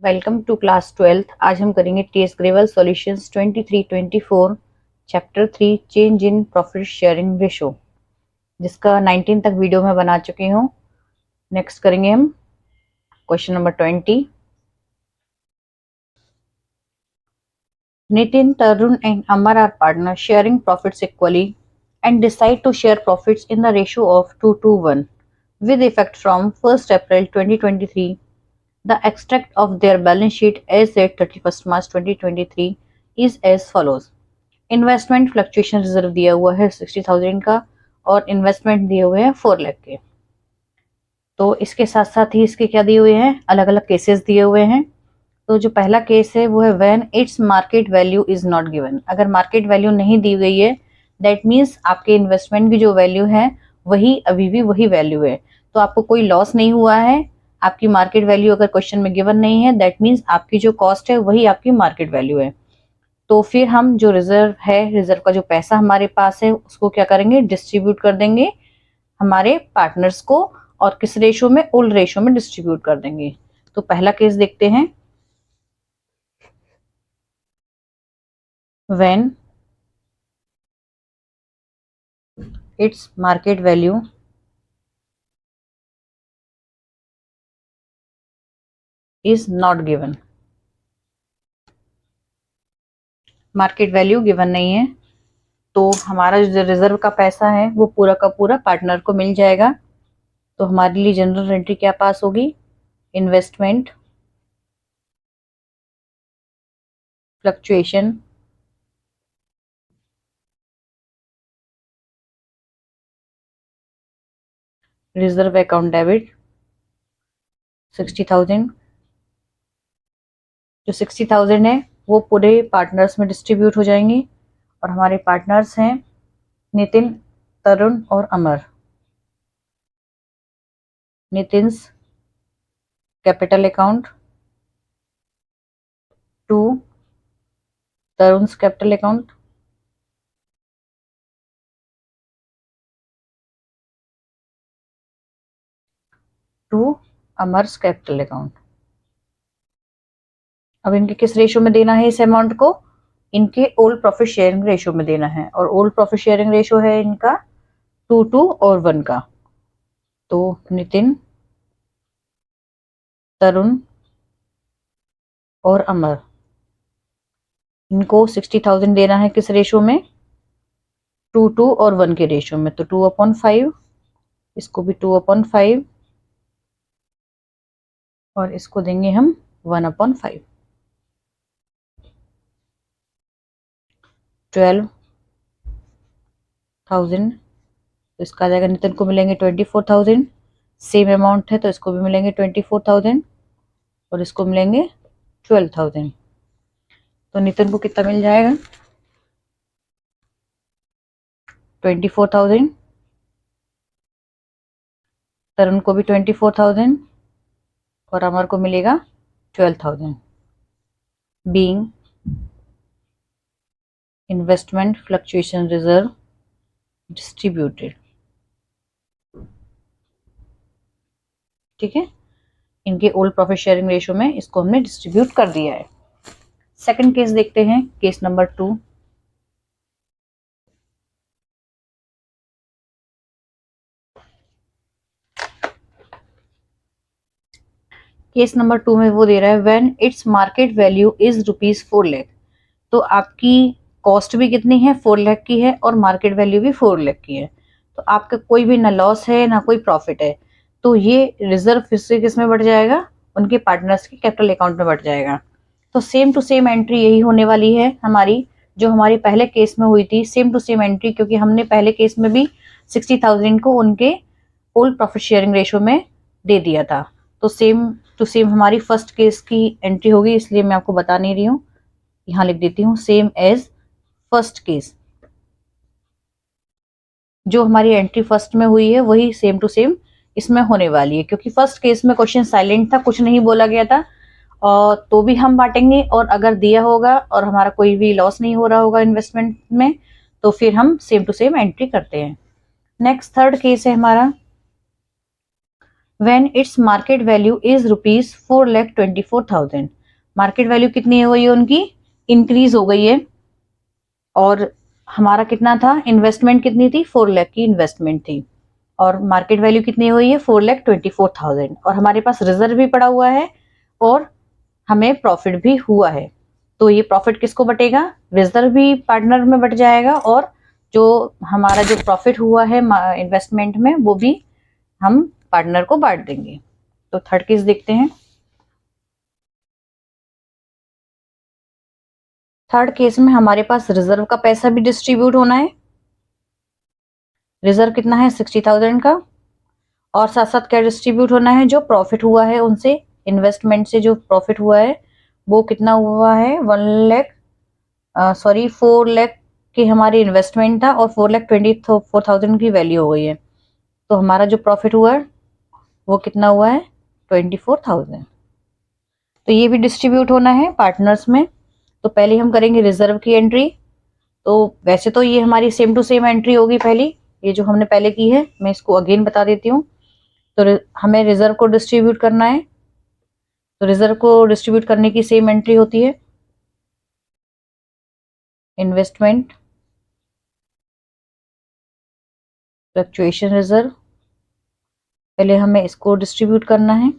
Welcome to class 12th। आज हम करेंगे TS Grewal solutions 23-24 chapter 3 change in profit sharing ratio, जिसका 19 तक वीडियो में बना चुकी हूँ। नेक्स्ट करेंगे हम question number 20। Nitin, Tarun and Amar are partner sharing profits equally and decide to share profits in the ratio of 2:1 with effect from 1st April 2023. The extract of their balance sheet as at 31st March 2023 is as follows. Investment fluctuation reserve दिया हुआ है 60,000 का और investment दिए हुए हैं 4 लाख के। तो इसके साथ साथ ही इसके क्या दिए हुए हैं, अलग अलग केसेस दिए हुए हैं। तो जो पहला केस है वो है when its market value is not given. अगर मार्केट वैल्यू नहीं दी गई है दैट मीन्स आपके इन्वेस्टमेंट की जो वैल्यू है वही अभी भी वही वैल्यू है, तो आपको कोई लॉस नहीं हुआ है। आपकी मार्केट वैल्यू अगर क्वेश्चन में गिवन नहीं है दैट मीन्स आपकी जो कॉस्ट है वही आपकी मार्केट वैल्यू है। तो फिर हम जो रिजर्व है, रिजर्व का जो पैसा हमारे पास है उसको क्या करेंगे, डिस्ट्रीब्यूट कर देंगे हमारे पार्टनर्स को। और किस रेशो में, ओल्ड रेशो में डिस्ट्रीब्यूट कर देंगे। तो पहला केस देखते हैं। when its market value is not given। Market value given नहीं है तो हमारा जो रिजर्व का पैसा है वो पूरा का पूरा पार्टनर को मिल जाएगा। तो हमारे लिए जनरल एंट्री क्या पास होगी, investment fluctuation reserve account debit 60,000। जो 60,000 है वो पूरे पार्टनर्स में डिस्ट्रीब्यूट हो जाएंगे और हमारे पार्टनर्स हैं नितिन, तरुण और Amar. Nitin's capital account to Tarun's capital account to Amar's capital account. अब इनके किस रेशो में देना है इस अमाउंट को, इनके ओल्ड प्रॉफिट शेयरिंग रेशो में देना है। और ओल्ड प्रॉफिट शेयरिंग रेशो है इनका 2 और 1 का। तो नितिन, तरुण और अमर, इनको 60,000 देना है किस रेशो में, 2 और 1 के रेशो में। तो 2/5, इसको भी 2/5 और इसको देंगे हम 1/5। 12,000, तो इसका आ जाएगा, नितिन को मिलेंगे 24,000। सेम अमाउंट है तो इसको भी मिलेंगे 24,000 और इसको मिलेंगे 12,000। तो नितिन को कितना मिल जाएगा, 24,000, तरुण को भी 24,000 और अमर को मिलेगा 12,000। Being investment fluctuation reserve distributed. ठीक है, इनके ओल्ड प्रॉफिट शेयरिंग रेशो में इसको हमने डिस्ट्रीब्यूट कर दिया है। सेकंड केस देखते हैं, केस नंबर 2। केस नंबर 2 में वो दे रहा है when its market value is ₹4 lakh. तो आपकी कॉस्ट भी कितनी है, 4 लाख की है और मार्केट वैल्यू भी 4 लाख की है। तो आपका कोई भी ना लॉस है ना कोई प्रॉफिट है। तो ये रिजर्व फिर से किस में बढ़ जाएगा, उनके पार्टनर्स के कैपिटल अकाउंट में बढ़ जाएगा। तो सेम टू सेम एंट्री यही होने वाली है हमारी, जो हमारी पहले केस में हुई थी। सेम टू सेम एंट्री, क्योंकि हमने पहले केस में भी 60,000 को उनके ओल्ड प्रॉफिट शेयरिंग रेशो में दे दिया था। तो सेम टू सेम हमारी फर्स्ट केस की एंट्री होगी, इसलिए मैं आपको बता नहीं रही हूँ, यहाँ लिख देती हूँ सेम एज फर्स्ट केस। जो हमारी एंट्री फर्स्ट में हुई है वही सेम टू सेम इसमें होने वाली है, क्योंकि फर्स्ट केस में क्वेश्चन साइलेंट था, कुछ नहीं बोला गया था। और तो भी हम बांटेंगे, और अगर दिया होगा और हमारा कोई भी लॉस नहीं हो रहा होगा इन्वेस्टमेंट में तो फिर हम सेम टू सेम एंट्री करते हैं। नेक्स्ट थर्ड केस है हमारा when its market value is rupees 4,24,000। Market value कितनी हो गई है उनकी, इंक्रीज हो गई है। और हमारा कितना था, इन्वेस्टमेंट कितनी थी, 4 लाख की इन्वेस्टमेंट थी, और मार्केट वैल्यू कितनी हुई है, 4,24,000, और हमारे पास रिजर्व भी पड़ा हुआ है और हमें प्रॉफिट भी हुआ है। तो ये प्रॉफिट किसको बटेगा, रिजर्व भी पार्टनर में बट जाएगा, और जो हमारा जो प्रॉफिट हुआ है इन्वेस्टमेंट में वो भी हम पार्टनर को बांट देंगे। तो थर्ड केस देखते हैं। थर्ड केस में हमारे पास रिजर्व का पैसा भी डिस्ट्रीब्यूट होना है। रिजर्व कितना है, 60,000 का, और साथ साथ क्या डिस्ट्रीब्यूट होना है, जो प्रॉफिट हुआ है उनसे, इन्वेस्टमेंट से जो प्रॉफिट हुआ है वो कितना हुआ है, 4 लाख की हमारी इन्वेस्टमेंट था और 4,24,000 की वैल्यू हो गई है। तो हमारा जो प्रॉफिट हुआ है वो कितना हुआ है, 24,000। तो ये भी डिस्ट्रीब्यूट होना है पार्टनर्स में। तो पहले हम करेंगे रिजर्व की एंट्री। तो वैसे तो ये हमारी सेम टू सेम एंट्री होगी पहली, ये जो हमने पहले की है, मैं इसको अगेन बता देती हूँ। तो हमें रिजर्व को डिस्ट्रीब्यूट करना है, तो रिजर्व को डिस्ट्रीब्यूट करने की सेम एंट्री होती है, इन्वेस्टमेंट फ्लक्चुएशन रिजर्व। पहले हमें इसको डिस्ट्रीब्यूट करना है,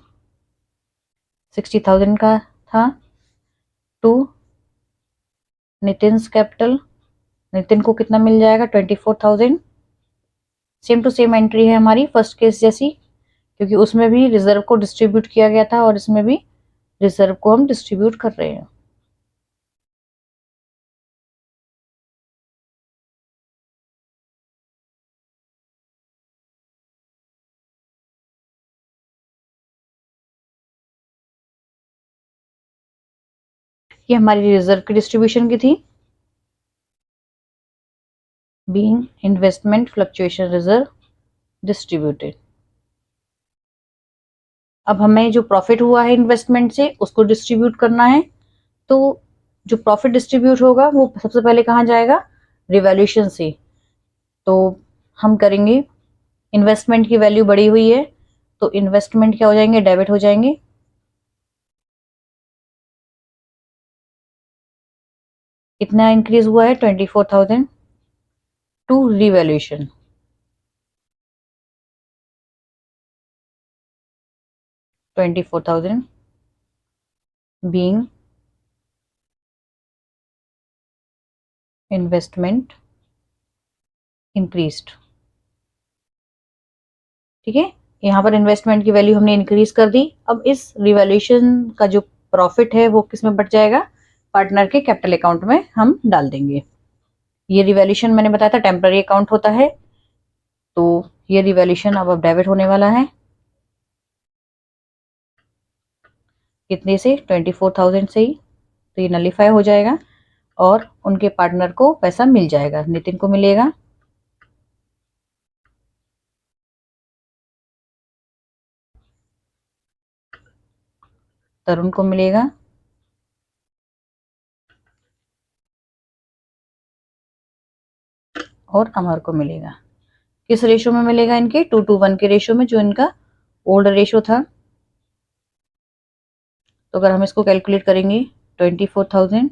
60,000 का था, टू नितिन कैपिटल। नितिन को कितना मिल जाएगा, 24,000। सेम टू सेम एंट्री है हमारी फर्स्ट केस जैसी, क्योंकि उसमें भी रिजर्व को डिस्ट्रीब्यूट किया गया था और इसमें भी रिजर्व को हम डिस्ट्रीब्यूट कर रहे हैं। ये हमारी रिजर्व की डिस्ट्रीब्यूशन की थी, being investment fluctuation reserve distributed. अब हमें जो प्रॉफिट हुआ है इन्वेस्टमेंट से उसको डिस्ट्रीब्यूट करना है। तो जो प्रॉफिट डिस्ट्रीब्यूट होगा वो सबसे पहले कहाँ जाएगा, रिवैल्यूएशन से। तो हम करेंगे, इन्वेस्टमेंट की वैल्यू बढ़ी हुई है तो इन्वेस्टमेंट क्या हो जाएंगे, डेबिट हो जाएंगे। इतना इंक्रीज हुआ है, 24,000, to revaluation, 24,000 being investment increased. ठीक है, यहाँ पर इन्वेस्टमेंट की वैल्यू हमने इंक्रीज कर दी। अब इस रिवैल्यूएशन का जो प्रॉफिट है वो किस में बट जाएगा, पार्टनर के कैपिटल अकाउंट में हम डाल देंगे। ये रिवैल्यूएशन मैंने बताया था टेम्पररी अकाउंट होता है, तो ये रिवैल्यूएशन अब डेबिट होने वाला है, कितने से, 24,000 से ही। तो ये नलीफाई हो जाएगा और उनके पार्टनर को पैसा मिल जाएगा, नितिन को मिलेगा, तरुण को मिलेगा, और अमर को मिलेगा। किस रेशो में मिलेगा, इनके 2:1 के रेशो में, जो इनका ओल्ड रेशो था। तो अगर हम इसको कैलकुलेट करेंगे, 24,000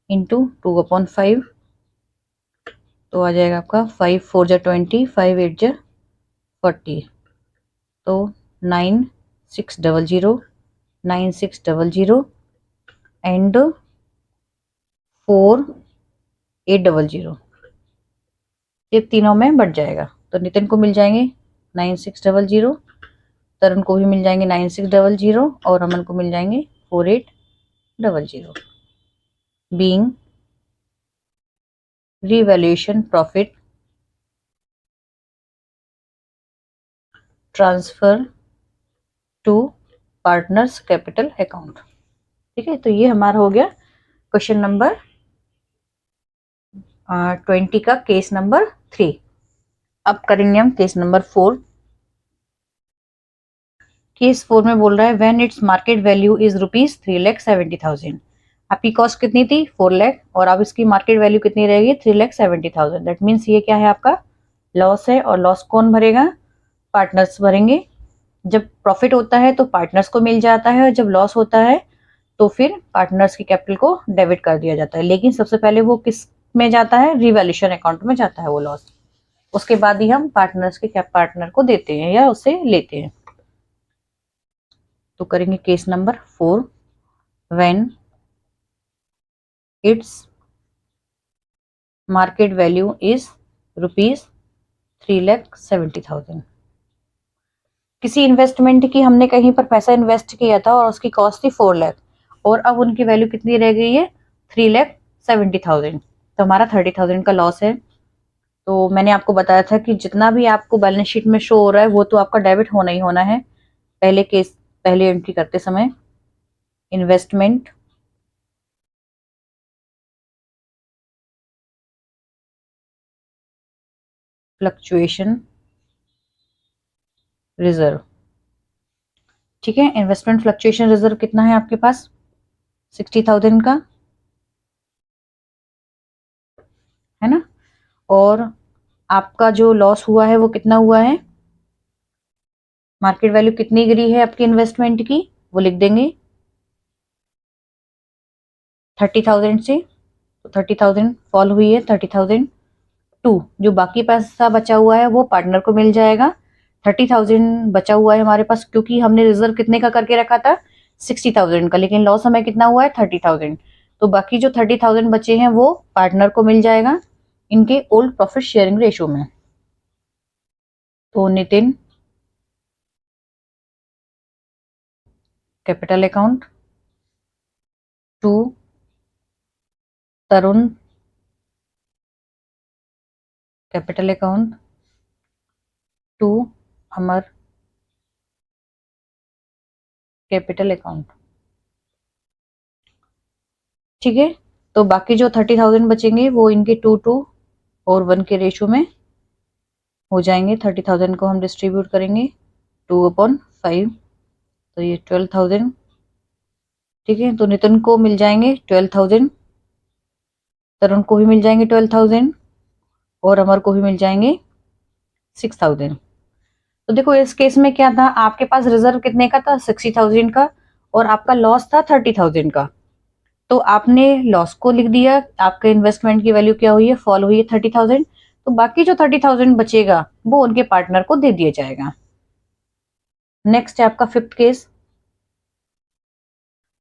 इंटू 2/5, तो आ जाएगा आपका 5 4 जा 20, 5 8 जा 40, तो 9600, 9600 एंड 4800, ये तीनों में बढ़ जाएगा। तो नितिन को मिल जाएंगे 9600, तरुण को भी मिल जाएंगे 9600, और अमन को मिल जाएंगे 4800, being revaluation profit transfer to partners capital account. ठीक है, तो ये हमारा हो गया क्वेश्चन नंबर 20 का केस नंबर 3। अब करेंगे हम केस नंबर 4। केस 4 में बोल रहा है when its market value is rupees 3,70,000। आपकी कॉस्ट कितनी थी, 4 लाख, और अब इसकी मार्केट वैल्यू कितनी रहेगी, 3,70,000। दैट मीन्स ये क्या है, आपका लॉस है, और लॉस कौन भरेगा, पार्टनर्स भरेंगे। जब प्रॉफिट होता है तो पार्टनर्स को मिल जाता है, और जब लॉस होता है तो फिर पार्टनर्स की कैपिटल को डेबिट कर दिया जाता है। लेकिन सबसे पहले वो किस में जाता है? रिवैल्यूएशन अकाउंट में जाता है वो लॉस। उसके बाद ही हम पार्टनर्स के कैप पार्टनर को देते हैं या उससे लेते हैं। तो करेंगे case number 4, when its market value is ₹3,70,000। किसी इन्वेस्टमेंट की हमने कहीं पर पैसा इन्वेस्ट किया था और उसकी कॉस्ट थी 4 लाख, और अब उनकी वैल्यू कितनी रह गई है? 3,70,000। तो हमारा 30,000 का लॉस है। तो मैंने आपको बताया था कि जितना भी आपको बैलेंस शीट में शो हो रहा है वो तो आपका डेबिट होना ही होना है पहले एंट्री करते समय। Investment fluctuation reserve. ठीक है, इन्वेस्टमेंट फ्लक्चुएशन रिजर्व कितना है आपके पास? 60,000 का, है ना। और आपका जो लॉस हुआ है वो कितना हुआ है? मार्केट वैल्यू कितनी गिरी है आपकी इन्वेस्टमेंट की, वो लिख देंगे 30,000 से। तो 30,000 फॉल हुई है, 30,000 टू जो बाकी पैसा बचा हुआ है वो पार्टनर को मिल जाएगा। 30,000 बचा हुआ है हमारे पास, क्योंकि हमने रिजर्व कितने का करके रखा था? 60,000 का, लेकिन लॉस हमें कितना हुआ है? 30,000। तो बाकी जो 30,000 बचे हैं वो पार्टनर को मिल जाएगा इनके ओल्ड प्रॉफिट शेयरिंग रेशो में। तो Nitin capital account to Tarun capital account to Amar capital account. ठीक है, तो बाकी जो 30,000 बचेंगे वो इनके 2:1 के रेशो में हो जाएंगे। 30,000 को हम डिस्ट्रीब्यूट करेंगे 2/5, तो ये 12,000। ठीक है, तो नितिन को मिल जाएंगे 12,000, तरुण को भी मिल जाएंगे 12,000, और अमर को भी मिल जाएंगे 6,000। तो देखो इस केस में क्या था, आपके पास रिजर्व कितने का था? 60,000 का, और आपका लॉस था 30,000 का। तो आपने लॉस को लिख दिया, आपके इन्वेस्टमेंट की वैल्यू क्या हुई है? फॉल हुई है 30,000। तो बाकी जो 30,000 बचेगा वो उनके पार्टनर को दे दिया जाएगा। नेक्स्ट है आपका 5th case,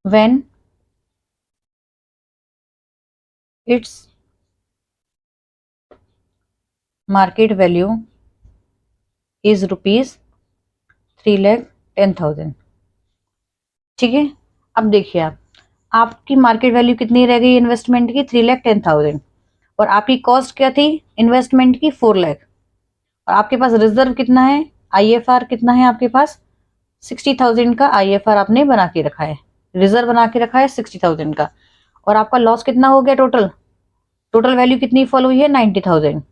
when its market value is ₹3,10,000। ठीक है, अब देखिए आपकी मार्केट वैल्यू कितनी रह गई इन्वेस्टमेंट की? 3,10,000, और आपकी कॉस्ट क्या थी इन्वेस्टमेंट की? 4 लाख। और आपके पास रिजर्व कितना है? आईएफआर कितना है आपके पास? 60,000 का आईएफआर आपने बना के रखा है, रिजर्व बना के रखा है 60,000 का। और आपका लॉस कितना हो गया? टोटल टोटल वैल्यू कितनी फॉल हुई है? 90,000,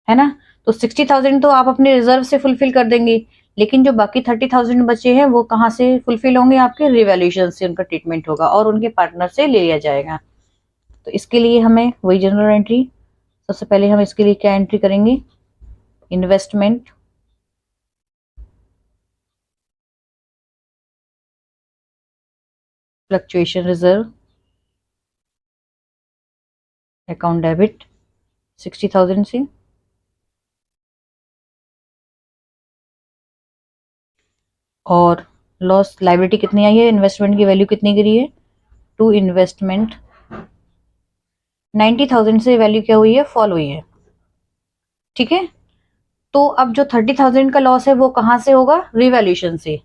है ना। तो 60,000 तो आप अपने रिजर्व से फुलफिल कर देंगे, लेकिन जो बाकी 30,000 बचे हैं वो कहाँ से फुलफिल होंगे? आपके रिवैल्यूएशन से उनका ट्रीटमेंट होगा और उनके पार्टनर से ले लिया जाएगा। तो इसके लिए हमें वही जनरल एंट्री, सबसे पहले हम इसके लिए क्या एंट्री करेंगे? Investment fluctuation reserve account debit 60,000 से, और लॉस लाइबिलिटी कितनी आई है? इन्वेस्टमेंट की वैल्यू कितनी गिरी है? टू इन्वेस्टमेंट 90,000 से वैल्यू क्या हुई है? फॉल हुई है। ठीक है, तो अब जो 30,000 का लॉस है वो कहां से होगा? रिवैल्यूएशन से।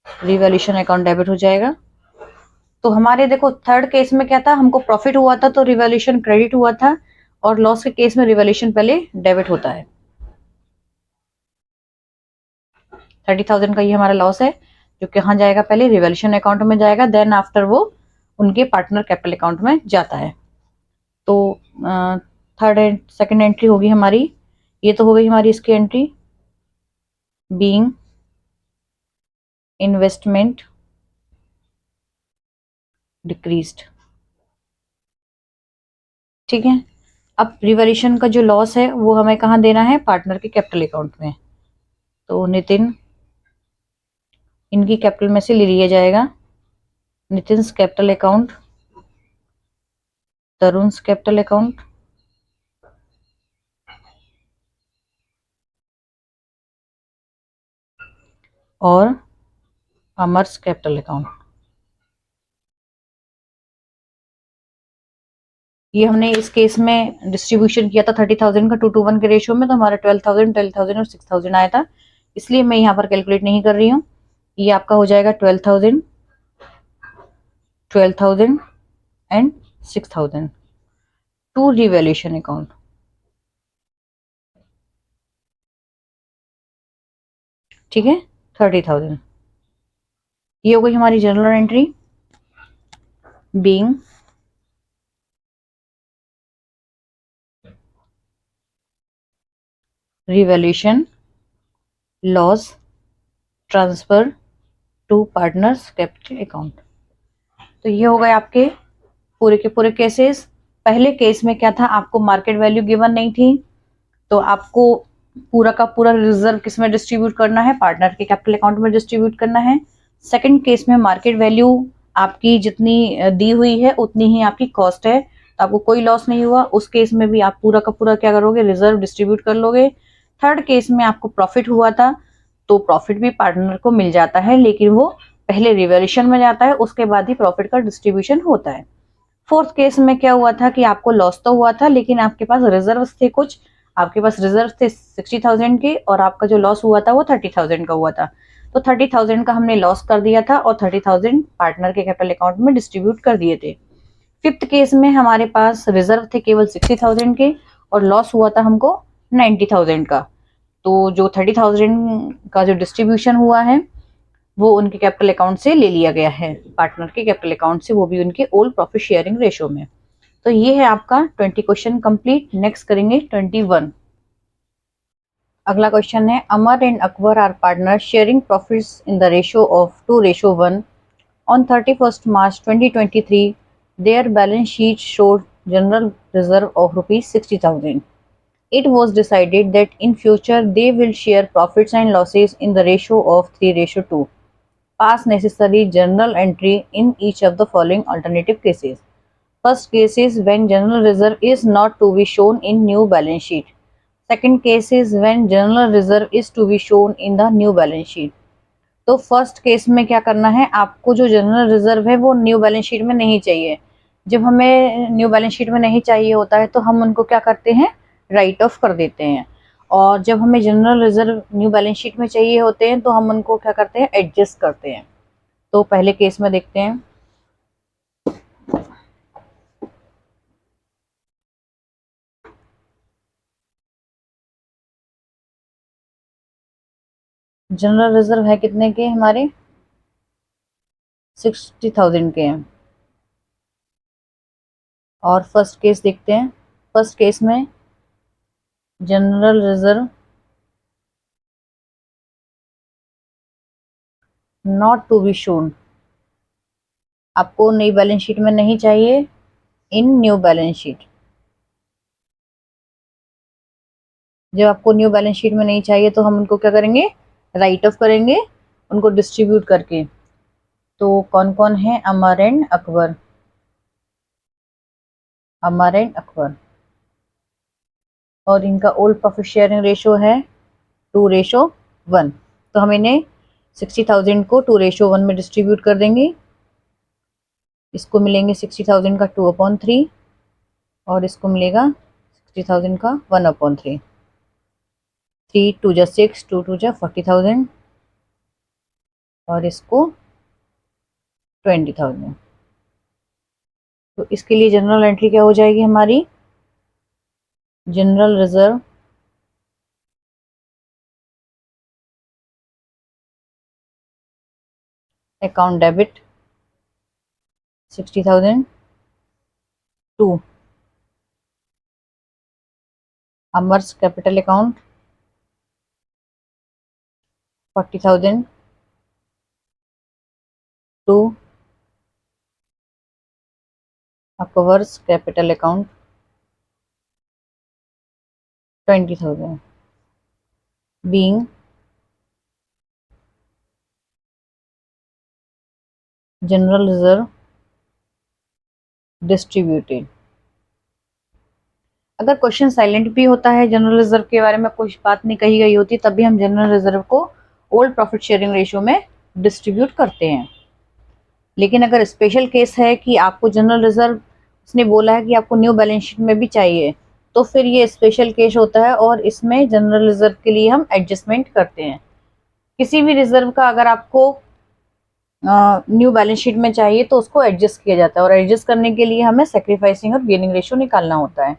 रिवैल्यूएशन अकाउंट डेबिट हो जाएगा। तो हमारे देखो थर्ड केस में क्या था, हमको प्रॉफिट हुआ था तो रिवैल्यूएशन क्रेडिट हुआ था, और लॉस के केस में रिवैल्यूएशन पहले डेबिट होता है। 30,000 का ये हमारा लॉस है, जो कहाँ जाएगा? पहले रिवैल्यूएशन अकाउंट में जाएगा, देन आफ्टर वो उनके पार्टनर कैपिटल अकाउंट में जाता है। तो थर्ड एंड सेकेंड एंट्री होगी हमारी, ये तो हो गई हमारी इसकी एंट्री, बीइंग इन्वेस्टमेंट डिक्रीज्ड। ठीक है, अब रिवैल्यूएशन का जो लॉस है वो हमें कहाँ देना है, पार्टनर के कैपिटल अकाउंट में। तो नितिन, इनकी कैपिटल में से ले लिया जाएगा, नितिन्स कैपिटल अकाउंट, तरुण्स कैपिटल अकाउंट, और अमर्स कैपिटल अकाउंट। ये हमने इस केस में डिस्ट्रीब्यूशन किया था 30,000 का 2:1 के रेशियो में, तो हमारा 12,000 और 6,000 आया था, इसलिए मैं यहाँ पर कैलकुलेट नहीं कर रही हूँ। ये आपका हो जाएगा 12,000, 12,000 एंड 6,000 टू रिवैल्यूएशन अकाउंट। ठीक है, 30,000। ये हो गई हमारी journal entry, being revaluation loss transfer to partners capital account. तो ये हो गए आपके पूरे के पूरे केसेस। पहले केस में क्या था, आपको मार्केट वैल्यू गिवन नहीं थी, तो आपको पूरा का पूरा रिजर्व किस में डिस्ट्रीब्यूट करना है, पार्टनर के कैपिटल अकाउंट में डिस्ट्रीब्यूट करना है। सेकंड केस में मार्केट वैल्यू आपकी जितनी दी हुई है उतनी ही आपकी कॉस्ट है, तो आपको कोई लॉस नहीं हुआ, उस केस में भी आप पूरा का पूरा क्या करोगे, रिजर्व डिस्ट्रीब्यूट कर लोगे। थर्ड केस में आपको प्रॉफिट हुआ था, तो प्रॉफिट भी पार्टनर को मिल जाता है, लेकिन वो पहले रिवैल्यूएशन में जाता है, उसके बाद ही प्रॉफिट का डिस्ट्रीब्यूशन होता है। फोर्थ केस में क्या हुआ था कि आपको लॉस तो हुआ था, लेकिन आपके पास रिजर्व थे कुछ, आपके पास रिजर्व थे 60,000 के, और आपका जो लॉस हुआ था वो 30,000 का हुआ था। तो 30,000 का हमने लॉस कर दिया था और 30,000 पार्टनर के कैपिटल अकाउंट में डिस्ट्रीब्यूट कर दिए थे। फिफ्थ केस में हमारे पास रिजर्व थे केवल 60,000 के और लॉस हुआ था हमको 90,000 का। तो जो 30,000 का जो डिस्ट्रीब्यूशन हुआ है वो उनके कैपिटल अकाउंट से ले लिया गया है, पार्टनर के कैपिटल अकाउंट से, वो भी उनके ओल्ड प्रॉफिट शेयरिंग रेशो में। तो ये है आपका 20 क्वेश्चन कंप्लीट। नेक्स्ट करेंगे 21। अगला क्वेश्चन है, Amar and Akbar are partner sharing profits in the ratio of 2:1 on 31st March 2023. Their balance sheet showed general reserve of rupees 60,000. It was decided that in future they will share profits and losses in the ratio of 3:2. Pass necessary journal entry in each of the following alternative cases. First case is when general reserve is not to be shown in new balance sheet. Second case is when general reserve is to be shown in the new balance sheet. तो first case में क्या करना है, आपको जो general reserve है वो new balance sheet में नहीं चाहिए। जब हमें न्यू बैलेंस शीट में नहीं चाहिए होता है तो हम उनको क्या करते हैं, राइट ऑफ कर देते हैं। और जब हमें general reserve new balance sheet में चाहिए होते हैं तो हम उनको क्या करते हैं, एडजस्ट करते हैं। तो पहले केस में देखते हैं, जनरल रिजर्व है कितने के हमारे, 60,000 के हैं। और फर्स्ट केस देखते हैं, फर्स्ट केस में general reserve not to be shown, आपको नई बैलेंस शीट में नहीं चाहिए, इन न्यू बैलेंस शीट। जब आपको न्यू बैलेंस शीट में नहीं चाहिए तो हम उनको क्या करेंगे, राइट ऑफ करेंगे, उनको डिस्ट्रीब्यूट करके। तो कौन कौन है, अमर एंड अकबर, अमर एंड अकबर, और इनका ओल्ड प्रॉफिट शेयरिंग रेशो है 2:1। तो हम इन्हें 60,000 को 2:1 में डिस्ट्रीब्यूट कर देंगे। इसको मिलेंगे 60,000 का 2/3 और इसको मिलेगा 60,000 का 1/3। 3 2 6, 2 2 40,000 और इसको 20,000। तो इसके लिए जनरल एंट्री क्या हो जाएगी हमारी, general reserve account debit 60,000 to Amar's capital account 40,000 to Akbar's capital account 20,000 being general reserve distributed। अगर क्वेश्चन साइलेंट भी होता है, जनरल रिजर्व के बारे में कुछ बात नहीं कही गई होती, तब भी हम जनरल रिजर्व को ओल्ड प्रॉफिट शेयरिंग रेशियो में डिस्ट्रीब्यूट करते हैं। लेकिन अगर स्पेशल केस है कि आपको जनरल रिजर्व उसने बोला है कि आपको न्यू बैलेंस शीट में भी चाहिए, तो फिर ये स्पेशल केस होता है और इसमें जनरल रिजर्व के लिए हम एडजस्टमेंट करते हैं। किसी भी रिजर्व का अगर आपको न्यू बैलेंस शीट में चाहिए तो उसको एडजस्ट किया जाता है, और एडजस्ट करने के लिए हमें सेक्रीफाइसिंग और गेनिंग रेशियो निकालना होता है।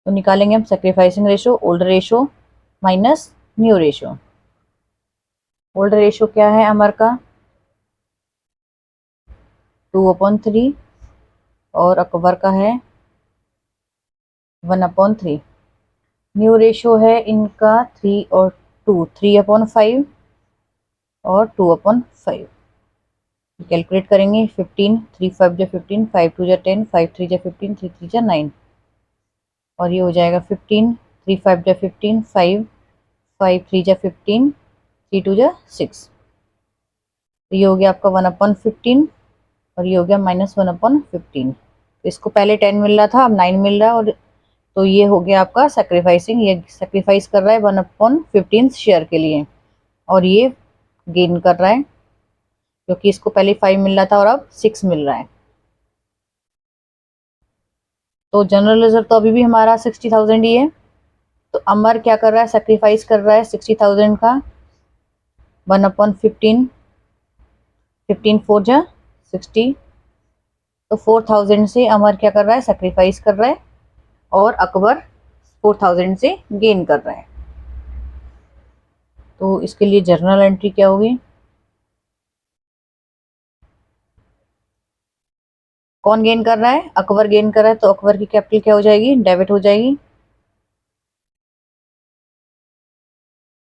तो निकालेंगे हम sacrificing ratio, old ratio minus new ratio. Old ratio क्या है अमर का? 2/3 और अकबर का है 1/3। न्यू रेशियो है इनका 3 और 2, 3/5 और 2/5। कैलकुलेट करेंगे 15, 3 5 जा 15, 5 2 जा 10, 5 3 जा 15, 3 3 जा 9, और ये हो जाएगा 15, 3 5 जा 15, 5 5 3 जा 15, 3 2 जा 6। तो ये हो गया आपका 1/15 और ये हो गया -1/15। तो इसको पहले 10 मिल रहा था, अब 9 मिल रहा है, और तो ये हो गया आपका सेक्रीफाइसिंग, ये सेक्रीफाइस कर रहा है 1/15 शेयर के लिए, और ये गेन कर रहा है क्योंकि इसको पहले 5 मिल रहा था और अब 6 मिल रहा है। तो जनरल रिजर्व तो अभी भी हमारा 60,000 ही है। तो अमर क्या कर रहा है? सेक्रीफाइस कर रहा है 60,000 का 1/15, 15 4 जा 60। तो 4,000 से अमर क्या कर रहा है? सेक्रीफाइस कर रहा है, और अकबर 4,000 से गेन कर रहा है। तो इसके लिए जर्नल एंट्री क्या होगी? कौन गेन कर रहा है? अकबर गेन कर रहा है, तो अकबर की कैपिटल क्या हो जाएगी? डेबिट हो जाएगी।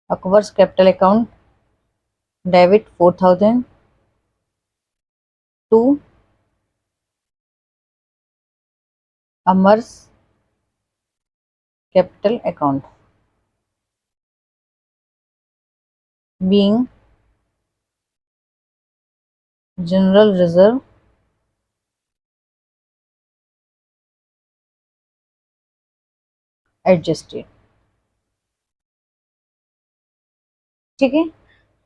Akbar's capital account debit 4,000 to Amar's capital account being general reserve adjusted. ठीक है।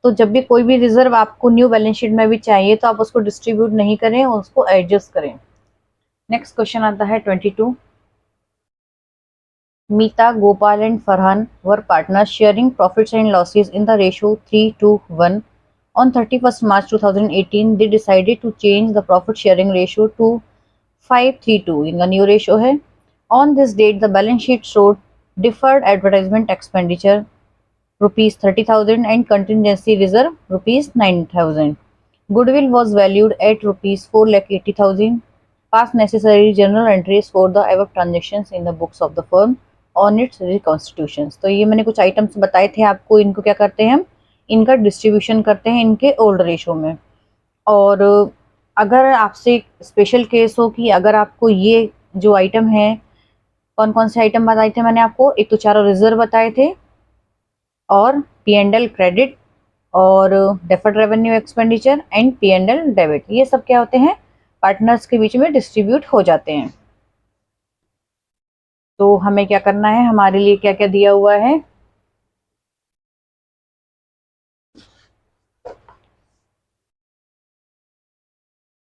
तो जब भी कोई भी रिजर्व आपको न्यू बैलेंस शीट में भी चाहिए तो आप उसको डिस्ट्रीब्यूट नहीं करें, उसको एडजस्ट करें। नेक्स्ट क्वेश्चन आता है 22। Meeta, Gopal and Farhan were partners sharing profits and losses in the ratio 3:1. On 31st March 2018, they decided to change the profit sharing ratio to 5:3:2. इनका न्यू रेशियो है। On this date, the balance sheet showed deferred advertisement expenditure rupees 30,000 and contingency reserve rupees 9,000. Goodwill was valued at rupees 4,80,000. Past necessary journal entries for the above transactions in the books of the firm on its reconstitutions। तो ये मैंने कुछ items बताए थे आपको, इनको क्या करते हैं हम? इनका डिस्ट्रीब्यूशन करते हैं इनके ओल्ड रेशो में। और अगर आपसे स्पेशल केस हो कि अगर आपको ये जो आइटम है, कौन कौन से आइटम बताए थे मैंने आपको? एक तो चारों रिजर्व बताए थे, और P&L क्रेडिट, और deferred revenue expenditure and P&L debit, ये सब क्या होते हैं? पार्टनर्स के बीच में डिस्ट्रीब्यूट हो जाते हैं। तो हमें क्या करना है? हमारे लिए क्या क्या दिया हुआ है?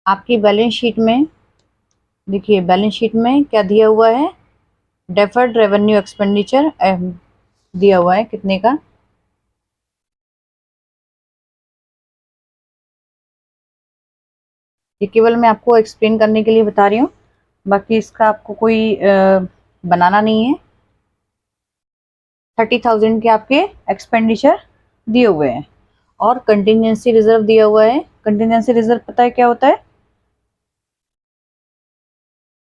आपकी बैलेंस शीट में देखिए, बैलेंस शीट में क्या दिया हुआ है? डेफर्ड रेवेन्यू एक्सपेंडिचर दिया हुआ है, कितने का? ये केवल मैं आपको एक्सप्लेन करने के लिए बता रही हूँ, बाकी इसका आपको कोई बनाना नहीं है। 30,000 के आपके एक्सपेंडिचर दिए हुए हैं, और कंटिजेंसी रिजर्व दिया हुआ है। कंटिजेंसी रिजर्व पता है क्या होता है?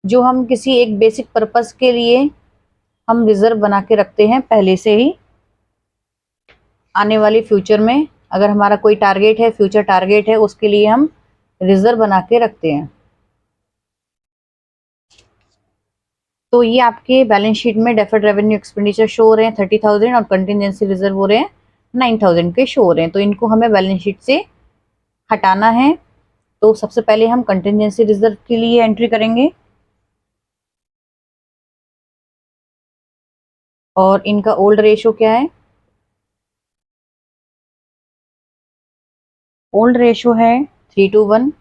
जो हम किसी एक बेसिक पर्पस के लिए हम रिजर्व बना के रखते हैं पहले से ही, आने वाले फ्यूचर में अगर हमारा कोई टारगेट है, फ्यूचर टारगेट है, उसके लिए हम रिजर्व बना के रखते हैं। तो ये आपके बैलेंस शीट में डेफर्ड रेवेन्यू एक्सपेंडिचर शो हो रहे हैं 30,000 और कंटिजेंसी रिजर्व हो रहे हैं 9,000 के शो हो रहे हैं। तो इनको हमें बैलेंस शीट से हटाना है। तो सबसे पहले हम कंटिजेंसी रिजर्व के लिए एंट्री करेंगे और इनका ओल्ड रेशो क्या है? ओल्ड रेशो है 3:1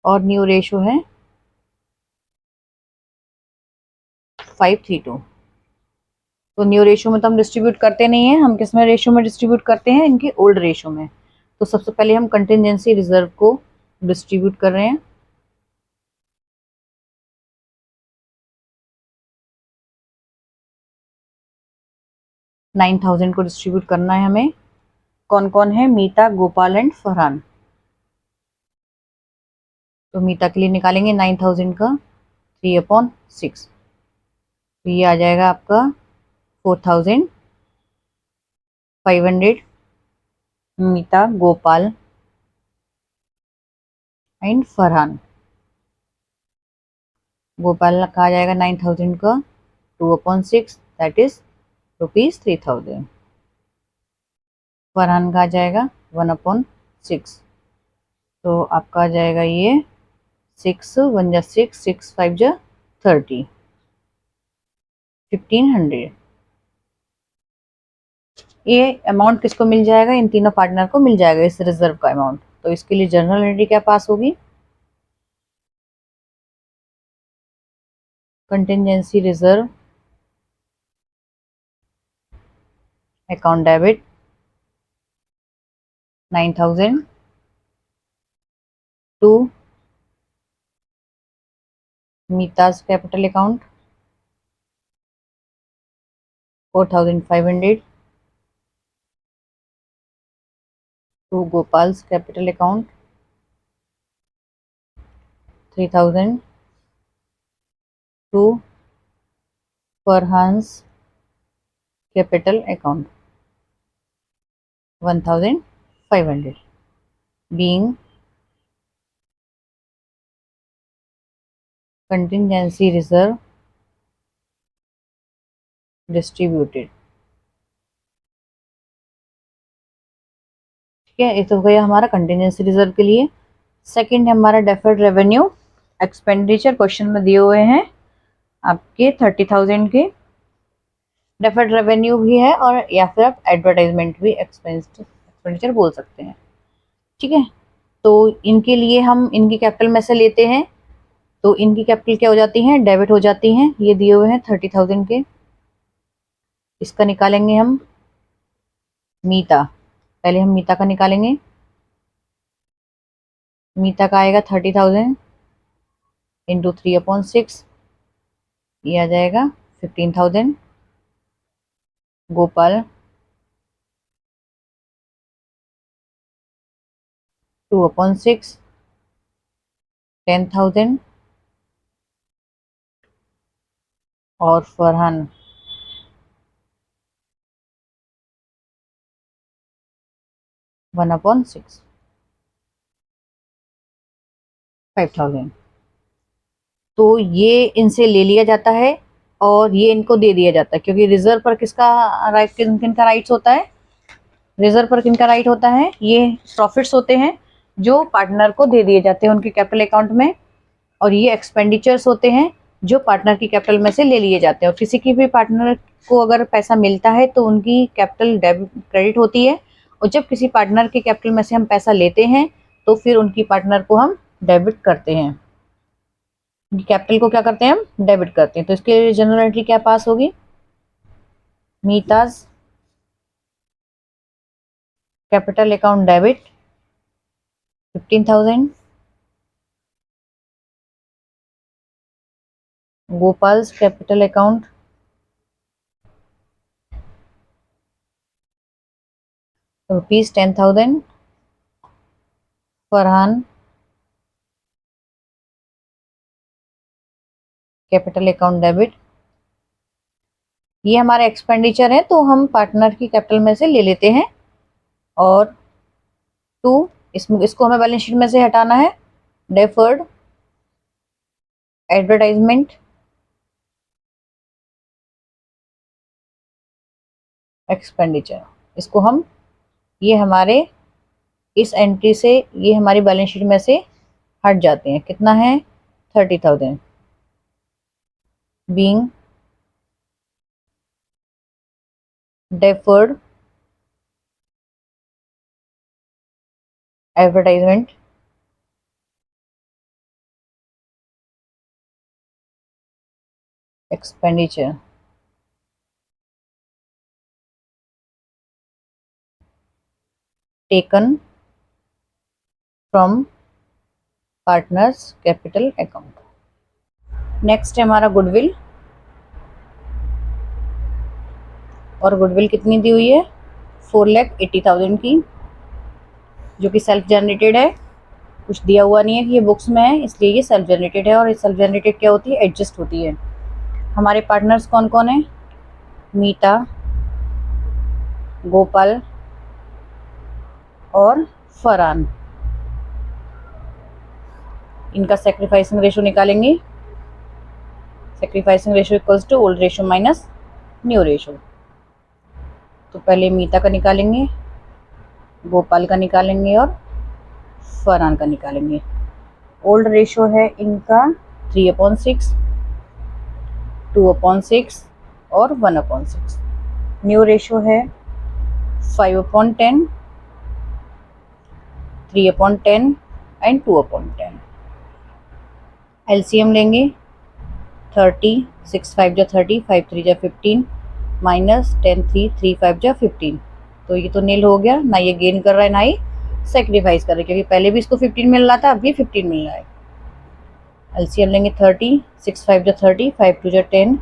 और न्यू रेशो है 5:2। तो न्यू रेशो में तो हम डिस्ट्रीब्यूट करते नहीं है, हम किस में रेशो में डिस्ट्रीब्यूट करते हैं? इनके ओल्ड रेशो में। तो सबसे पहले हम कंटिजेंसी रिजर्व को डिस्ट्रीब्यूट कर रहे हैं। $9,000 को डिस्ट्रीब्यूट करना है हमें। कौन कौन है? मीता, गोपाल एंड फरहान। तो मीता के लिए निकालेंगे 9,000 का 3/6। तो ये आ जाएगा आपका 4,500। मीता, गोपाल एंड फरहान। गोपाल का आ जाएगा 9,000 का 2/6, दैट इज ₹3,000। फरहान का आ जाएगा 1/6। तो आपका आ जाएगा ये 6 1 जा 6, 6 5 जा 30, 1,500। ये अमाउंट किसको मिल जाएगा? इन तीनों पार्टनर को मिल जाएगा इस रिजर्व का अमाउंट। तो इसके लिए जर्नल एंट्री क्या पास होगी? Contingency reserve account debit 9,000 to Meeta's capital account 4,500 to Gopal's capital account 3,000 to Farhan's capital account 1,500 being contingency reserve distributed। ठीक है, ये तो हो गया हमारा कंटिजेंसी रिजर्व के लिए। सेकंड है हमारा डेफर्ड रेवेन्यू एक्सपेंडिचर। क्वेश्चन में दिए हुए हैं आपके 30,000 के डेफर्ड रेवेन्यू भी है और या फिर आप एडवर्टाइजमेंट भी एक्सपेंडिचर बोल सकते हैं। ठीक है, तो इनके लिए हम इनकी कैपिटल में से लेते हैं। तो इनकी कैपिटल क्या हो जाती है? डेबिट हो जाती हैं। ये दिए हुए हैं 30,000 के। इसका निकालेंगे हम मीता। पहले हम मीता का निकालेंगे। मीता का आएगा 30,000 इंटू 3/6, ये आ जाएगा 15,000। गोपाल 2/6 10,000 और फरहान 1/6 5,000। तो ये इनसे ले लिया जाता है और ये इनको दे दिया जाता है, क्योंकि रिजर्व पर किसका राइट, किनका राइट्स होता है? रिजर्व पर किनका राइट होता है? ये प्रॉफिट्स होते हैं जो पार्टनर को दे दिए जाते हैं उनके कैपिटल अकाउंट में, और ये एक्सपेंडिचर्स होते हैं जो पार्टनर की कैपिटल में से ले लिए जाते हैं। और किसी की भी पार्टनर को अगर पैसा मिलता है तो उनकी कैपिटल डेबिट क्रेडिट होती है, और जब किसी पार्टनर के कैपिटल में से हम पैसा लेते हैं तो फिर उनकी पार्टनर को हम डेबिट करते हैं, कैपिटल को क्या करते हैं? हम डेबिट करते हैं। तो इसके लिए जनरल एंट्री क्या पास होगी? Meeta's capital account debit 15,000, Gopal's capital account ₹10,000, Farhan capital account debit. ये हमारे एक्सपेंडिचर है तो हम पार्टनर की कैपिटल में से ले लेते हैं। और इसको हमें बैलेंस शीट में से हटाना है। Deferred advertisement, expenditure. इसको हम, ये हमारे इस एंट्री से, ये हमारी बैलेंस शीट में से हट जाते हैं। कितना है? 30,000 being deferred advertisement expenditure taken from partners capital account। Next है हमारा गुडविल, और गुडविल कितनी दी हुई है? 4,80,000 की, जो कि सेल्फ जनरेटेड है। कुछ दिया हुआ नहीं है कि ये बुक्स में है, इसलिए ये सेल्फ जनरेटेड है। और ये सेल्फ जनरेटेड क्या होती है? एडजस्ट होती है। हमारे पार्टनर्स कौन कौन है? मीता, गोपाल और फरहान। इनका सेक्रीफाइसिंग रेशो निकालेंगे। Sacrificing ratio equals to old ratio minus new ratio. तो पहले मीता का निकालेंगे, गोपाल का निकालेंगे और फरहान का निकालेंगे। ओल्ड रेशो है इनका 3/6, 2/6 और 1/6। न्यू रेशो है 5/10, 3/10 एंड 2/10। एलसीएम लेंगे 30, 6 5 जा 30, 5 3 जा 15 माइनस 10 3 3 5 जा 15। तो ये तो नील हो गया, ना ये गेन कर रहा है ना ही सेक्रीफाइस कर रहा है, क्योंकि पहले भी इसको 15 मिल रहा था, अब भी 15 मिल रहा है। एलसीएम लेंगे 30, 6 5 जा 30, 5 2 जा 10,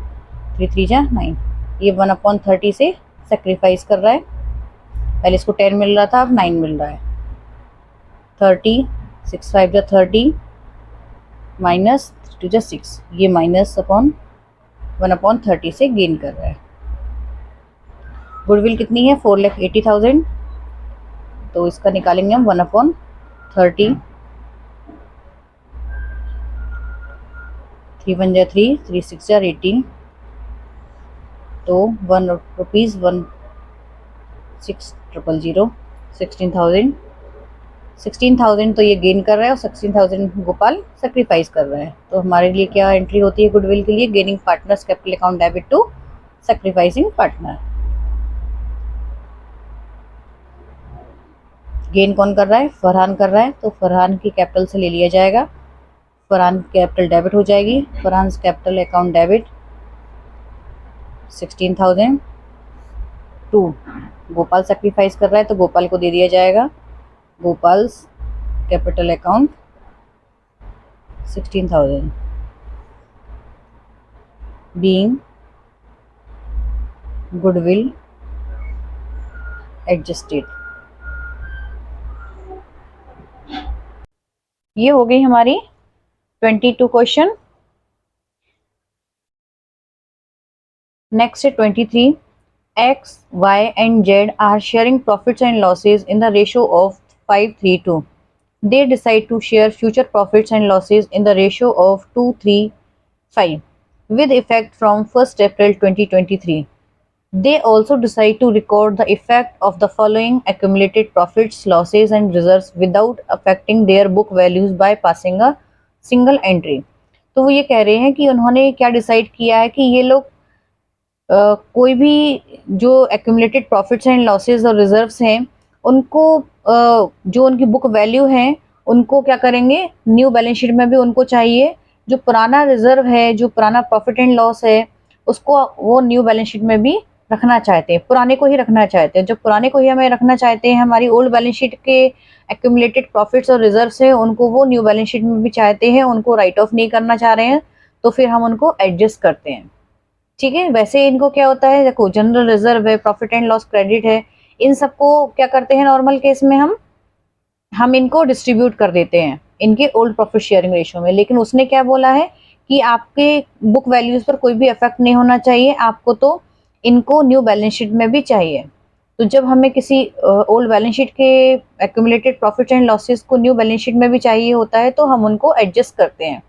3 3 जा 9। ये 1/30 से सेक्रीफाइस कर रहा है। पहले इसको 10 मिल रहा था, अब 9 मिल रहा है। 30, 6 5 जा 30 माइनस 2 जा 6, ये माइनस अपॉन 1/30 से गेन कर रहा है। गुडविल कितनी है? 4,80,000। तो इसका निकालेंगे हम 1/30। 3 1 जा 3, 3 6 जा 18। तो 1 रुपीज़ 16,000, 16,000। 16,000 तो ये गेन कर रहा है और 16,000 गोपाल सेक्रीफाइस कर रहा है। तो हमारे लिए क्या एंट्री होती है गुडविल के लिए? Gaining partners capital account debit to sacrificing partner. Gain कौन कर रहा है? फरहान कर रहा है, तो फरहान की कैपिटल से ले लिया जाएगा। फरहान कैपिटल डेबिट हो जाएगी। Farhan capital account debit 16,000 to Gopal sacrifice कर रहा है, तो गोपाल को दे दिया जाएगा। Gopal's capital account 16,000 being goodwill adjusted. ये हो गई हमारी 22 क्वेश्चन। नेक्स्ट है 23। X, Y and Z are sharing profits and losses in the ratio of 5:3:2. They decide to share future profits and losses in the ratio of 2:3:5 with effect from 1st April 2023. They also decide to record the effect of the following accumulated profits, losses and reserves without affecting their book values by passing a single entry. तो वो ये कह रहे हैं कि उन्होंने क्या decide किया है कि ये लोग कोई भी जो एक्यूमुलेटेड प्रॉफिट्स एंड लॉसेस और रिजर्व्स हैं उनको जो उनकी बुक वैल्यू है उनको क्या करेंगे, न्यू बैलेंस शीट में भी उनको चाहिए। जो पुराना रिजर्व है, जो पुराना प्रॉफिट एंड लॉस है, उसको वो न्यू बैलेंस शीट में भी रखना चाहते हैं, पुराने को ही रखना चाहते हैं। जो पुराने को ही हमें रखना चाहते हैं, हमारी ओल्ड बैलेंस शीट के एक्यूमुलेटेड प्रॉफिट्स और रिजर्व्स हैं उनको वो न्यू बैलेंस शीट में भी चाहते हैं, उनको राइट ऑफ नहीं करना चाह रहे हैं, तो फिर हम उनको एडजस्ट करते हैं। ठीक है। वैसे इनको क्या होता है, देखो जनरल रिजर्व है, प्रॉफिट एंड लॉस क्रेडिट है, इन सबको क्या करते हैं नॉर्मल केस में हम इनको डिस्ट्रीब्यूट कर देते हैं इनके ओल्ड प्रॉफिट शेयरिंग रेशियो में। लेकिन उसने क्या बोला है कि आपके बुक वैल्यूज पर कोई भी इफेक्ट नहीं होना चाहिए, आपको तो इनको न्यू बैलेंस शीट में भी चाहिए। तो जब हमें किसी ओल्ड बैलेंस शीट के एक्यूमुलेटेड प्रॉफिट एंड लॉसेस को न्यू बैलेंस शीट में भी चाहिए होता है तो हम उनको एडजस्ट करते हैं।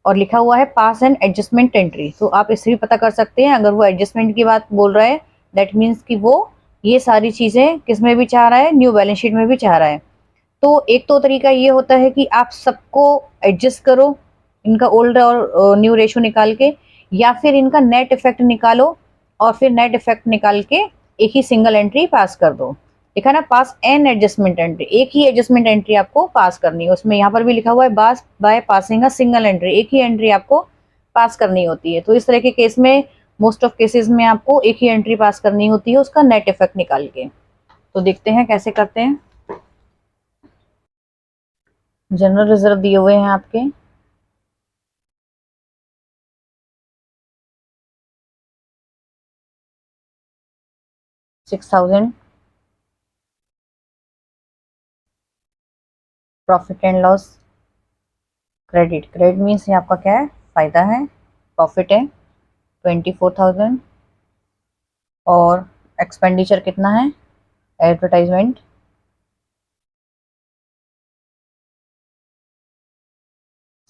और लिखा हुआ है पास एंड एडजस्टमेंट एंट्री, तो आप इससे भी पता कर सकते हैं। अगर वो एडजस्टमेंट की बात बोल रहा है दैट मीन्स कि वो ये सारी चीज़ें किस में भी चाह रहा है, न्यू बैलेंस शीट में भी चाह रहा है। तो एक तो तरीका ये होता है कि आप सबको एडजस्ट करो, इनका ओल्ड और न्यू रेशो निकाल के, या फिर इनका नेट इफेक्ट निकालो और फिर नेट इफेक्ट निकाल के एक ही सिंगल एंट्री पास कर दो। लिखा ना पास एन एडजस्टमेंट एंट्री, एक ही एडजस्टमेंट एंट्री आपको पास करनी है। उसमें यहाँ पर भी लिखा हुआ है बास by passing a single entry, एक ही एंट्री आपको पास करनी होती है। तो इस तरह के केस में मोस्ट ऑफ केसेस में आपको एक ही एंट्री पास करनी होती है उसका नेट इफेक्ट निकाल के। तो देखते हैं कैसे करते हैं। जनरल रिजर्व दिए हुए हैं आपके 6000। Profit and loss credit, credit means ये आपका क्या है, फायदा है, प्रॉफिट है 24,000। और एक्सपेंडिचर कितना है, एडवर्टाइजमेंट,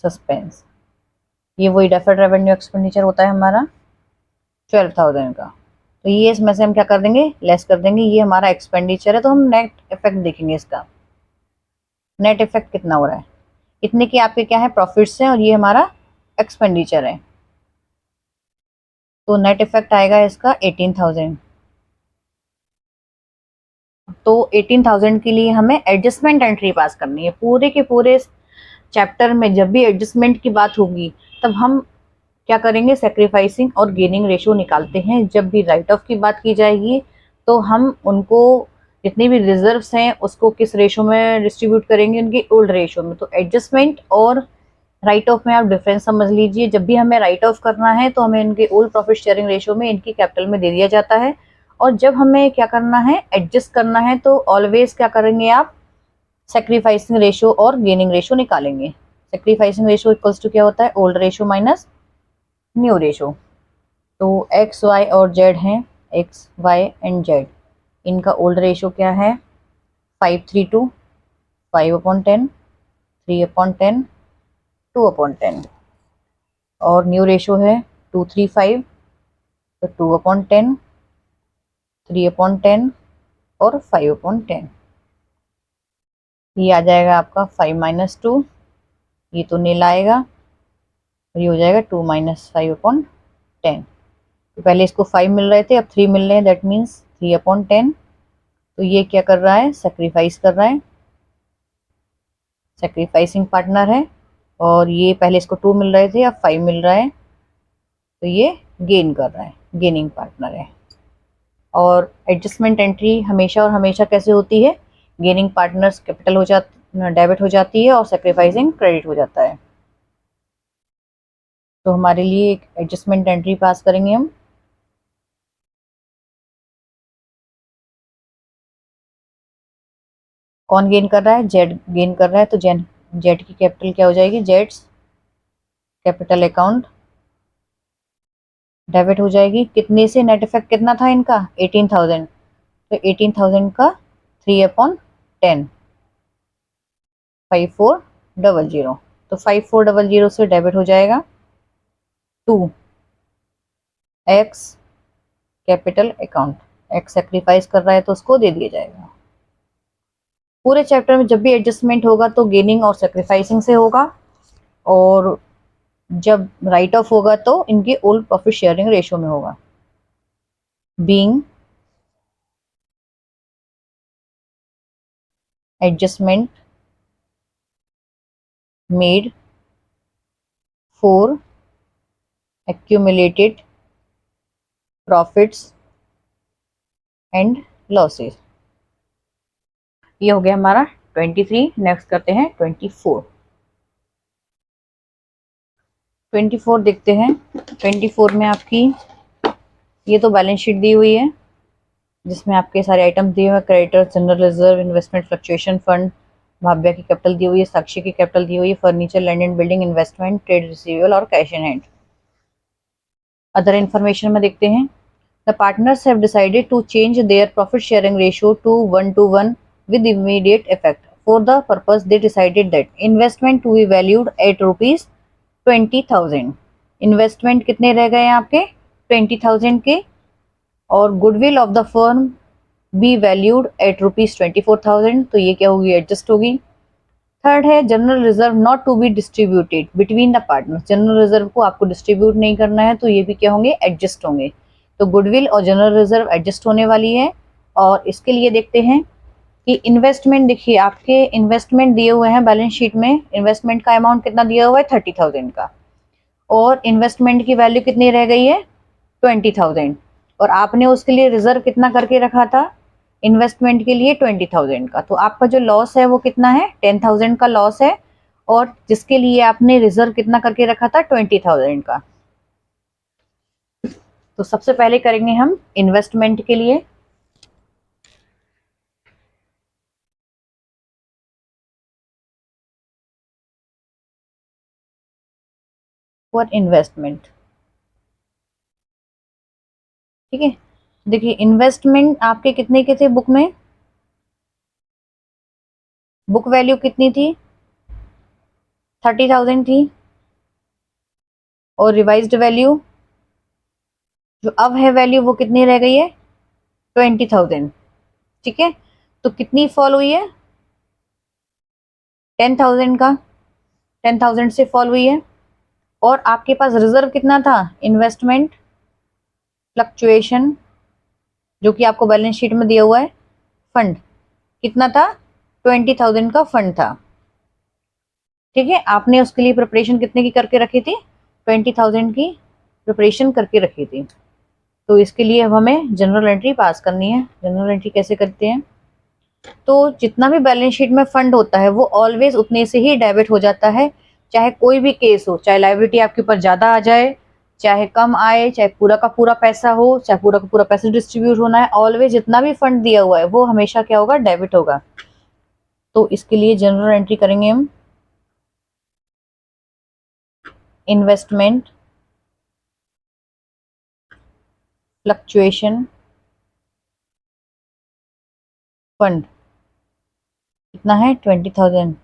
सस्पेंस, ये वही डेफर्ड रेवेन्यू एक्सपेंडिचर होता है हमारा 12,000 का। तो ये इसमें से हम क्या कर देंगे, लेस कर देंगे। ये हमारा एक्सपेंडिचर है, तो हम नेट इफेक्ट देखेंगे इसका। नेट इफेक्ट कितना हो रहा है, इतने की आपके क्या है, प्रॉफिट्स हैं और ये हमारा एक्सपेंडिचर है। तो नेट इफेक्ट आएगा इसका 18,000। तो 18,000 के लिए हमें एडजस्टमेंट एंट्री पास करनी है। पूरे के पूरे चैप्टर में जब भी एडजस्टमेंट की बात होगी तब हम क्या करेंगे, सेक्रीफाइसिंग और गेनिंग रेशो निकालते हैं। जब भी राइट ऑफ की बात की जाएगी तो हम उनको जितने भी रिजर्व्स हैं उसको किस रेशो में डिस्ट्रीब्यूट करेंगे, उनके ओल्ड रेशो में। तो एडजस्टमेंट और राइट ऑफ में आप डिफरेंस समझ लीजिए। जब भी हमें राइट ऑफ करना है तो हमें इनके ओल्ड प्रॉफिट शेयरिंग रेशो में इनकी कैपिटल में दे दिया जाता है, और जब हमें क्या करना है, एडजस्ट करना है, तो ऑलवेज क्या करेंगे आप, सेक्रीफाइसिंग रेशो और गेनिंग रेशो निकालेंगे। सेक्रीफाइसिंग रेशो इक्वल्स टू क्या होता है, old ratio minus new ratio. तो एक्स वाई और जेड हैं, एक्स वाई एंड जेड, इनका ओल्ड रेशो क्या है 5:3:2, 5/10, 3/10, 2/10। और न्यू रेशो है 2:3:5, तो 2/10, 3/10 और 5/10। ये आ जाएगा आपका 5-2, ये तो नील आएगा, और ये हो जाएगा 2-5/10। तो पहले इसको 5 मिल रहे थे, अब 3 मिल रहे हैं, दैट मीन्स 3/10। तो ये क्या कर रहा है, सेक्रीफाइस कर रहा है, सेक्रीफाइसिंग पार्टनर है। और ये पहले इसको 2 मिल रहे थे, अब 5 मिल रहा है, तो ये गेन कर रहा है, गेनिंग पार्टनर है। और एडजस्टमेंट एंट्री हमेशा और हमेशा कैसे होती है, गेनिंग पार्टनर्स कैपिटल हो जाती, डेबिट हो जाती है, और सेक्रीफाइसिंग क्रेडिट हो जाता है। तो हमारे लिए एक एडजस्टमेंट एंट्री पास करेंगे हम। कौन गेन कर रहा है, जेड गेन कर रहा है, तो जेड जेड की कैपिटल क्या हो जाएगी, जेड्स कैपिटल अकाउंट डेबिट हो जाएगी। कितने से, नेट इफेक्ट कितना था इनका 18,000, तो 18,000 का 3/10, 5400, तो 5400 से डेबिट हो जाएगा 2 x capital account, x sacrifice कर रहा है तो उसको दे दिया जाएगा। पूरे चैप्टर में जब भी एडजस्टमेंट होगा तो गेनिंग और सेक्रीफाइसिंग से होगा, और जब राइट ऑफ होगा तो इनके ओल्ड प्रॉफिट शेयरिंग रेशो में होगा। Being adjustment made for accumulated profits and losses. ये हो गया हमारा 23। नेक्स्ट करते हैं 24। 24 देखते हैं। 24 में आपकी ये तो बैलेंस शीट दी हुई है जिसमें आपके सारे आइटम्स दिए हुए हैं, creditor, general reserve, investment, fluctuation fund, Bhavya की कैपिटल दी हुई है, साक्षी की कैपिटल दी हुई है, furniture, land and building, investment, trade receivable और cash in hand. Other information में देखते हैं, the partners have decided to change their profit sharing ratio to 1:1 with immediate effect. For the purpose, they decided that investment to be valued at rupees 20,000। Investment कितने रह गए आपके 20,000 के, और goodwill of the firm be valued at ₹24,000, तो ये क्या होगी, एडजस्ट होगी। थर्ड है general reserve not to be distributed between the partners, general reserve को आपको डिस्ट्रीब्यूट नहीं करना है, तो ये भी क्या होंगे, एडजस्ट होंगे। तो गुडविल और जनरल रिजर्व एडजस्ट होने वाली है। और इसके लिए देखते हैं कि इन्वेस्टमेंट, देखिए आपके इन्वेस्टमेंट दिए हुए हैं बैलेंस शीट में, इन्वेस्टमेंट का अमाउंट कितना दिया हुआ है 30,000 का, और इन्वेस्टमेंट की वैल्यू कितनी रह गई है 20,000, और आपने उसके लिए रिजर्व कितना करके रखा था इन्वेस्टमेंट के लिए 20,000 का, तो आपका जो लॉस है वो कितना है 10,000 का लॉस है, और जिसके लिए आपने रिजर्व कितना करके रखा था 20,000 का। तो सबसे पहले करेंगे हम इन्वेस्टमेंट के लिए, फॉर इन्वेस्टमेंट, ठीक है। देखिए इन्वेस्टमेंट आपके कितने के थे बुक में, बुक वैल्यू कितनी थी 30,000 थी, और रिवाइज्ड वैल्यू जो अब है वैल्यू वो कितनी रह गई है 20,000, ठीक है। तो कितनी फॉल हुई है 10,000 का, 10,000 से फॉल हुई है। और आपके पास रिजर्व कितना था इन्वेस्टमेंट फ्लक्चुएशन, जो कि आपको बैलेंस शीट में दिया हुआ है, फंड कितना था 20,000 का फंड था, ठीक है। आपने उसके लिए प्रिपरेशन कितने की करके रखी थी 20,000 की प्रिपरेशन करके रखी थी। तो इसके लिए अब हमें जनरल एंट्री पास करनी है। जनरल एंट्री कैसे करते हैं, तो जितना भी बैलेंस शीट में फंड होता है वो ऑलवेज उतने से ही डेबिट हो जाता है, चाहे कोई भी केस हो, चाहे लायबिलिटी आपके ऊपर ज्यादा आ जाए, चाहे कम आए, चाहे पूरा का पूरा पैसा हो, चाहे पूरा का पूरा पैसा डिस्ट्रीब्यूट होना है, ऑलवेज जितना भी फंड दिया हुआ है वो हमेशा क्या होगा, डेबिट होगा। तो इसके लिए जनरल एंट्री करेंगे हम, इन्वेस्टमेंट फ्लक्चुएशन फंड कितना है 20,000।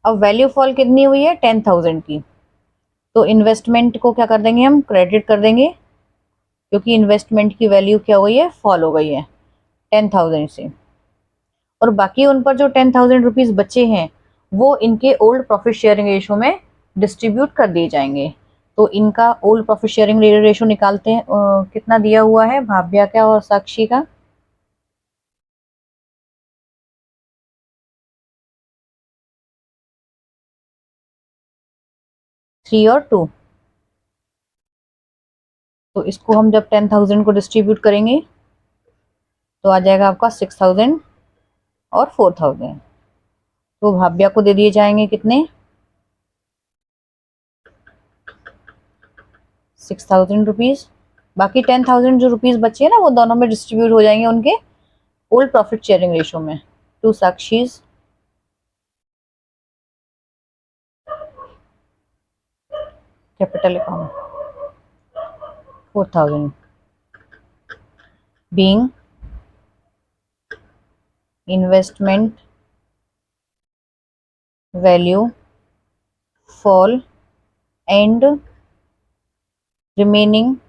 अब वैल्यू फॉल कितनी हुई है 10,000 की, तो इन्वेस्टमेंट को क्या कर देंगे हम, क्रेडिट कर देंगे, क्योंकि इन्वेस्टमेंट की वैल्यू क्या हो गई है, फॉल हो गई है 10,000 से। और बाकी उन पर जो 10,000 रुपीज बचे हैं वो इनके ओल्ड प्रॉफिट शेयरिंग रेशो में डिस्ट्रीब्यूट कर दिए जाएंगे। तो इनका ओल्ड प्रॉफिट शेयरिंग रेशो निकालते हैं, कितना दिया हुआ है भाव्या का और साक्षी का, 3 और 2। तो इसको हम जब 10,000 को डिस्ट्रीब्यूट करेंगे तो आ जाएगा आपका 6,000 और 4,000। तो भाव्या को दे दिए जाएंगे कितने 6,000 रुपीज, बाकी 10,000 जो रुपीज बचे हैं ना वो दोनों में डिस्ट्रीब्यूट हो जाएंगे उनके ओल्ड प्रॉफिट शेयरिंग रेशो में। To Sakshi's capital account 4,000 being investment value fall and remaining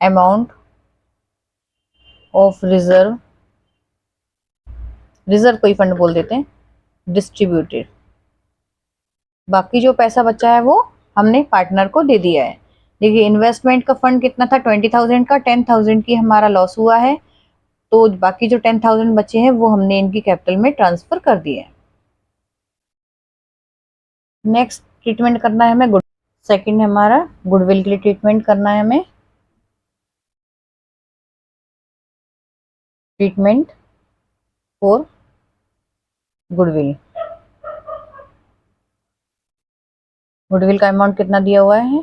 amount of reserve, reserve कोई फंड बोल देते हैं, डिस्ट्रीब्यूटेड, बाकी जो पैसा बचा है वो हमने पार्टनर को दे दिया है। देखिए इन्वेस्टमेंट का फंड कितना था 20,000 का, 10,000 की हमारा लॉस हुआ है, तो बाकी जो 10,000 बचे हैं वो हमने इनकी कैपिटल में ट्रांसफर कर दिए हैं। नेक्स्ट ट्रीटमेंट करना है हमें गुड, सेकंड हमारा गुडविल के लिए ट्रीटमेंट करना है हमें, ट्रीटमेंट फॉर गुडविल। गुडविल का अमाउंट कितना दिया हुआ है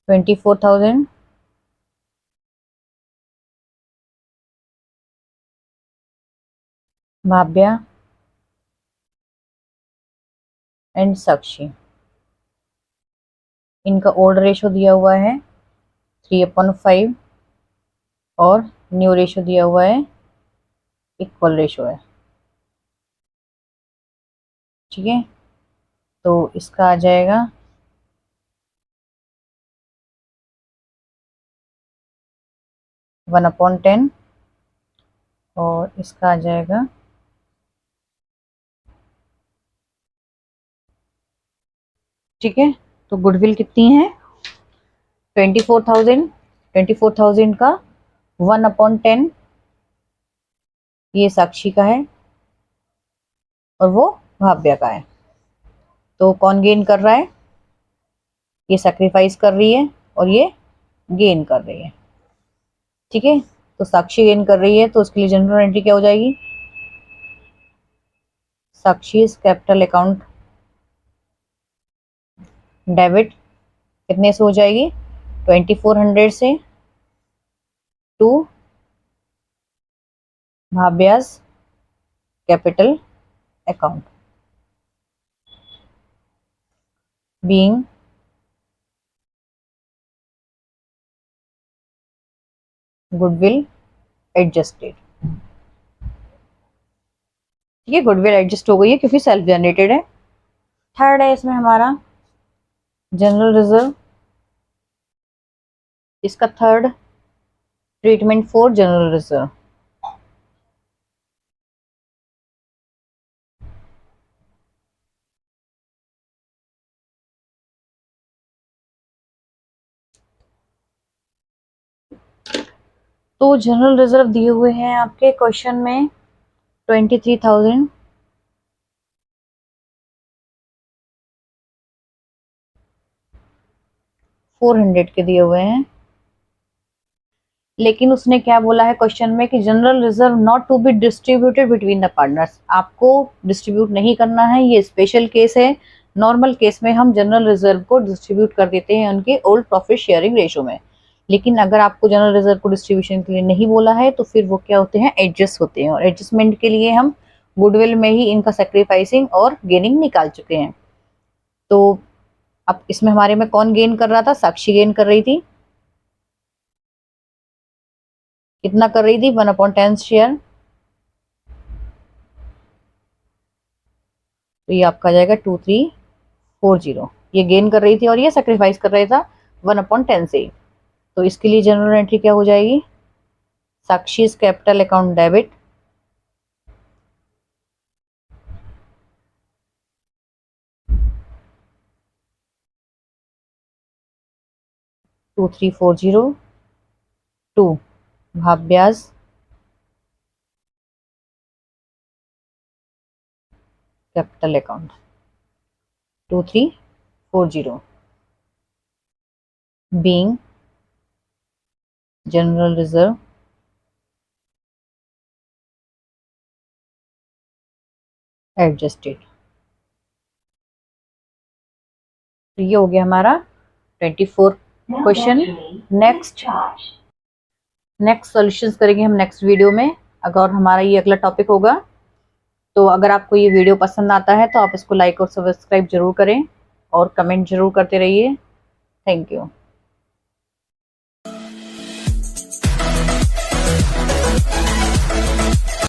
24,000, भाव्या एंड साक्षी, इनका ओल्ड रेशो दिया हुआ है 3/5 और न्यू रेशो दिया हुआ है इक्वल रेशो है। ठीक है, तो इसका आ जाएगा 1/10 और इसका आ जाएगा ठीक है। तो गुडविल कितनी है 24,000। 24,000 का 1/10 ये साक्षी का है और वो भाव्या का है। तो कौन गेन कर रहा है, ये सैक्रिफाइस कर रही है और ये गेन कर रही है। ठीक है, तो साक्षी गेन कर रही है तो उसके लिए जनरल एंट्री क्या हो जाएगी, साक्षी कैपिटल अकाउंट डेबिट कितने से हो जाएगी 2400 से to Bhavya's capital account being goodwill adjusted. ठीक है, गुडविल एडजस्ट हो गई है क्योंकि सेल्फ जनरेटेड है। थर्ड है इसमें हमारा जनरल रिजर्व, इसका third treatment for general reserve. तो जनरल रिजर्व दिए हुए हैं आपके क्वेश्चन में 23,400 के दिए हुए हैं। लेकिन उसने क्या बोला है क्वेश्चन में कि general reserve not to be distributed between the partners, आपको डिस्ट्रीब्यूट नहीं करना है, ये स्पेशल केस है। नॉर्मल केस में हम जनरल रिजर्व को डिस्ट्रीब्यूट कर देते हैं उनके ओल्ड प्रॉफिट शेयरिंग रेशो में। लेकिन अगर आपको जनरल रिजर्व को डिस्ट्रीब्यूशन के लिए नहीं बोला है तो फिर वो क्या होते हैं, एडजस्ट होते हैं। और एडजस्टमेंट के लिए हम गुडविल में ही इनका सेक्रीफाइसिंग और गेनिंग निकाल चुके हैं। तो अब इसमें हमारे में कौन गेन कर रहा था, साक्षी गेन कर रही थी। कितना कर रही थी 1/10 शेयर, तो ये आपका आ जाएगा 2340। ये गेन कर रही थी और ये सेक्रीफाइस कर रहा था 1/10 से। तो इसके लिए जनरल एंट्री क्या हो जाएगी, Sakshi capital account debit 2340 to Bhavya's capital account 2340 being general reserve adjusted. तो ये हो गया हमारा 24 क्वेश्चन। नेक्स्ट सॉल्यूशंस करेंगे हम नेक्स्ट वीडियो में, अगर हमारा ये अगला टॉपिक होगा। तो अगर आपको ये वीडियो पसंद आता है तो आप इसको लाइक और सब्सक्राइब जरूर करें और कमेंट जरूर करते रहिए। Thank you.